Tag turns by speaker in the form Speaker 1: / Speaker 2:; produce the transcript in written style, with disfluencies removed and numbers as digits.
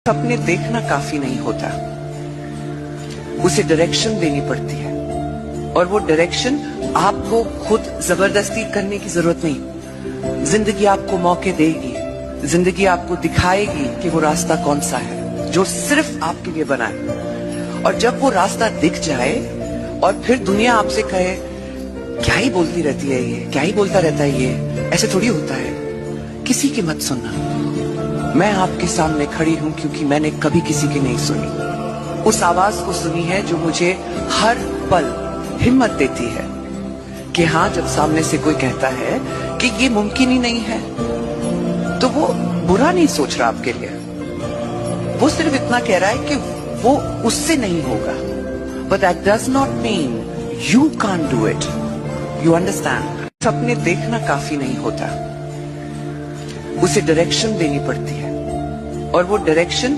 Speaker 1: सपने देखना काफी नहीं होता, उसे डायरेक्शन देनी पड़ती है। और वो डायरेक्शन आपको खुद जबरदस्ती करने की जरूरत नहीं। जिंदगी आपको मौके देगी, जिंदगी आपको दिखाएगी कि वो रास्ता कौन सा है जो सिर्फ आपके लिए बना है। और जब वो रास्ता दिख जाए और फिर दुनिया आपसे कहे क्या ही बोलती रहती है ये, क्या ही बोलता रहता है ये, ऐसे थोड़ी होता है, किसी की मत सुनना। मैं आपके सामने खड़ी हूं क्योंकि मैंने कभी किसी की नहीं सुनी। उस आवाज को सुनी है जो मुझे हर पल हिम्मत देती है कि हाँ, जब सामने से कोई कहता है कि ये मुमकिन ही नहीं है, तो वो बुरा नहीं सोच रहा आपके लिए। वो सिर्फ इतना कह रहा है कि वो उससे नहीं होगा, but that does not mean you can't do it. You understand? सपने देखना काफी नहीं होता, उसे डायरेक्शन देनी पड़ती है। और वो डायरेक्शन